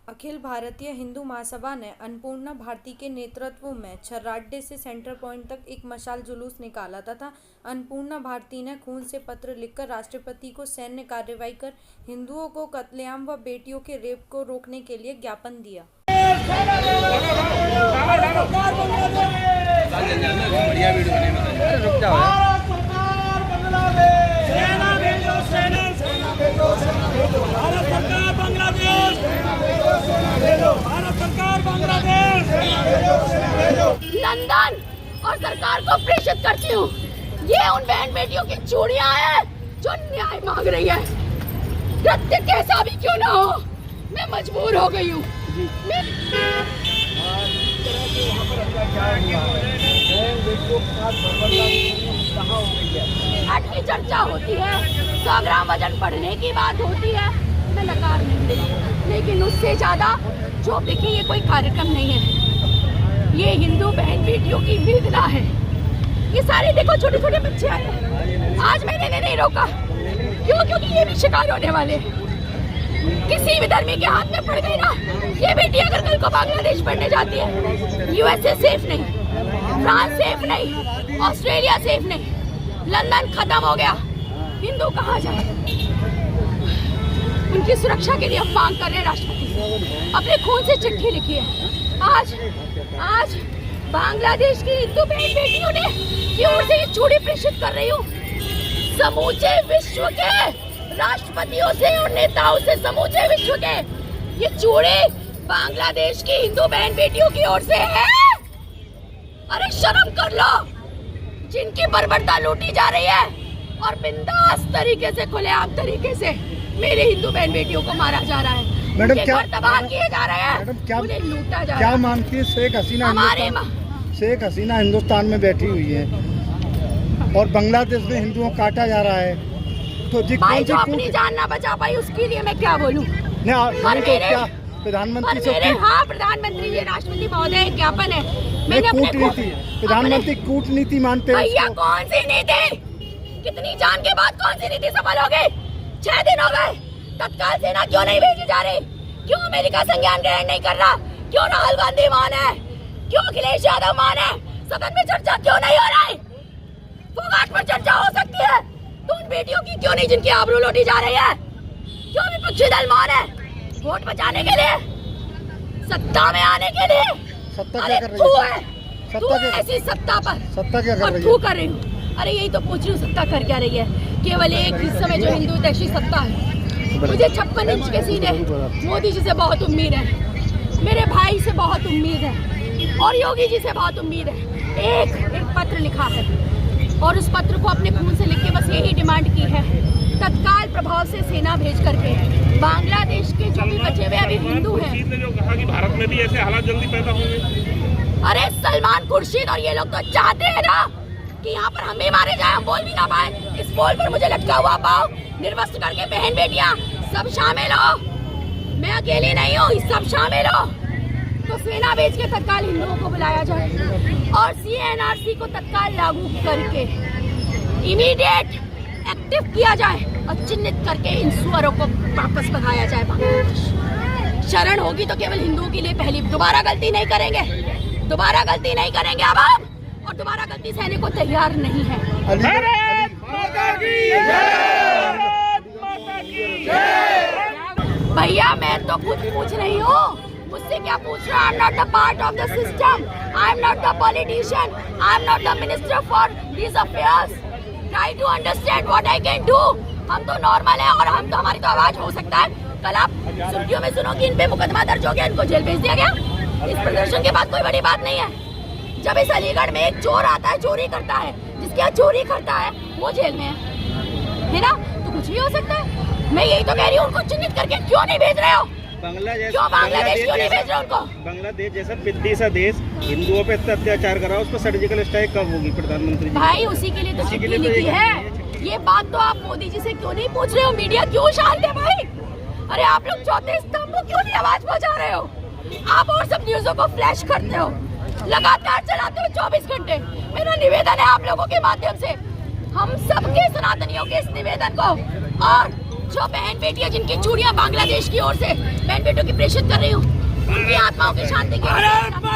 अखिल भारतीय हिंदू महासभा ने अन्नपूर्णा भारती के नेतृत्व में छर्राडे से सेंटर पॉइंट तक एक मशाल जुलूस निकाला तथा अन्नपूर्णा भारती ने खून से पत्र लिखकर राष्ट्रपति को सैन्य कार्रवाई कर हिंदुओं को कत्लेआम व बेटियों के रेप को रोकने के लिए ज्ञापन दिया। लंदन और सरकार को प्रेषित करती हूँ। ये उन बहन बेटियों की चूड़ियां हैं जो न्याय मांग रही है। कृत्य कैसा भी क्यों ना हो, मैं मजबूर हो गई हूँ। हट की चर्चा होती है, 100 ग्राम वजन बढ़ने की बात होती है, मैं नकार नहीं देती, लेकिन उससे ज्यादा जो देखिए ये कोई कार्यक्रम नहीं है, ये हिंदू बहन बेटियों की वेदना है। ये सारे देखो छोटे छोटे बच्चे आए हैं। आज मैंने नहीं रोका, क्यों? क्योंकि ये भी शिकार होने वाले हैं। किसी भी धर्मी के हाथ में पड़ गई ना, ये बेटी अगर कल को बांग्लादेश पढ़ने जाती है, यूएसए सेफ नहीं, फ्रांस सेफ नहीं, ऑस्ट्रेलिया सेफ नहीं, लंदन खत्म हो गया, हिंदू कहाँ जाए? उनकी सुरक्षा के लिए हम मांग कर रहे हैं राष्ट्रपति से, अपने खून से चिट्ठी लिखी है। आज बांग्लादेश की हिंदू बहन बेटियों ने की ओर से ये चूड़ी प्रेषित कर रही हूँ समूचे विश्व के राष्ट्रपतियों से और नेताओं से, समूचे विश्व के ये चूड़ी बांग्लादेश की हिंदू बहन बेटियों की ओर से है। अरे शर्म कर लो, जिनकी बर्बरता लूटी जा रही है और बिंदास तरीके से, खुलेआम तरीके से मेरे हिंदू बहन बेटियों को मारा जा रहा है। मैडम क्या तबाह किए जा रहे हैं, मैडम क्या उन्हें लूटा जा क्या रहा है। मानती है शेख हसीना हिंदुस्तान में बैठी हुई है और बांग्लादेश में हिंदुओं को काटा जा रहा है, तो भाई जो अपनी जान ना बचा पाई उसके लिए मैं क्या बोलूं? क्या प्रधानमंत्री से हाँ, प्रधानमंत्री जी, राष्ट्रपति महोदय, ज्ञापन है। मैंने कूटनीति, प्रधानमंत्री कूटनीति मानते हैं भैया? कौन सी नीति? कितनी जान के बाद कौन सी नीति सफल हो गई? 6 दिन हो गए, तत्काल सेना क्यों नहीं भेजी जा रही? क्यों अमेरिका संज्ञान ग्रहण नहीं कर रहा? क्यों राहुल गांधी मान है? क्यों अखिलेश यादव मान है? सदन में चर्चा क्यों नहीं हो रही? फोगाट पर चर्चा हो सकती है तो उन बेटियों की क्यों नहीं जिनकी आबरू लूटी जा रही है? क्यों विपक्षी दल मान है? वोट बचाने के लिए, सत्ता में आने के लिए। सत्ता अरे क्या कर तू रही है, है? तू है ऐसी सत्ता पर, सत्ता क्या कर रही तू है? कर रही हूँ। अरे यही तो पूछ रही हूँ, सत्ता कर क्या रही है? केवल एक हिस्से में जो हिंदू देशी सत्ता है। मुझे 56 इंच के सीने मोदी जी से बहुत उम्मीद है, मेरे भाई से बहुत उम्मीद है और योगी जी से बहुत उम्मीद है। एक पत्र लिखा है और उस पत्र को अपने खून से लिख के बस यही डिमांड की है, तत्काल प्रभाव से सेना भेज करके बांग्लादेश के जो भी बचे हुए अभी हिंदू हैं। ने जो कहा कि भारत में भी ऐसे हालात जल्दी पैदा होंगे। अरे सलमान खुर्शीद और ये लोग तो चाहते हैं ना कि यहाँ पर हम भी मारे जाए, हम बोल भी ना पाए। इस पोल पर मुझे लटका हुआ पाओ, निर्वस्त्र करके बहन बेटियां सब शामिल हो, मैं अकेली नहीं हूँ, सब शामिल हो। तो सेना भेज के तत्काल हिंदुओं को बुलाया जाए और CNRC को तत्काल लागू करके इमीडिएट एक्टिव किया जाए और चिन्हित करके इन सुअरों को वापस भगाया जाए बांग्लादेश। शरण होगी तो केवल हिंदुओं के लिए पहली, दोबारा गलती नहीं करेंगे, दोबारा गलती नहीं करेंगे अब हम, और दोबारा गलती सहने को तैयार नहीं है। भैया मैं तो कुछ पूछ रही हूँ, मुझसे क्या पूछ रहा? I am not the part of the system, I am not the politician, I am not the minister for this affairs. Try to understand what I can do. हम तो नॉर्मल है और हम तो, हमारी तो आवाज हो सकता है। कल आप सुर्खियों में सुनो कि इन पे मुकदमा दर्ज हो गया, इनको जेल भेज दिया गया। इस प्रदर्शन के बाद कोई बड़ी बात नहीं है। जब इस अलीगढ़ में एक चोर आता है, चोरी करता है, जिसके यहाँ चोरी करता है वो जेल में है ना, तो कुछ भी हो सकता है। मैं यही तो कह रही हूँ, उनको चिन्हित करके क्यों नहीं भेज रहे हो? बांग्लादेश क्यों नहीं भेज रहे उनको? बांग्लादेश जैसा पिद्दी सा देश हिंदुओं पे इतना अत्याचार करा, उस पर सर्जिकल स्ट्राइक कब होगी? प्रधानमंत्री भाई उसी के लिए तो चिट्ठी लिखी है। ये बात तो आप मोदी जी से क्यों नहीं पूछ रहे हो? मीडिया क्यों शांत है भाई? अरे आप लोग चौथे स्तंभ को क्यों नहीं आवाज पहुंचा रहे हो? आप और सब न्यूज़ों को फ्लैश करते हो, लगातार चलाते हो 24 घंटे। मेरा निवेदन है आप लोगों के माध्यम से, हम सबके सनातनियों के इस निवेदन को और जो बहन बेटियां जिनकी चूड़ियां बांग्लादेश की ओर से बहन बेटियों की प्रेषित कर रही हूँ, उनकी आत्माओं की शांति के लिए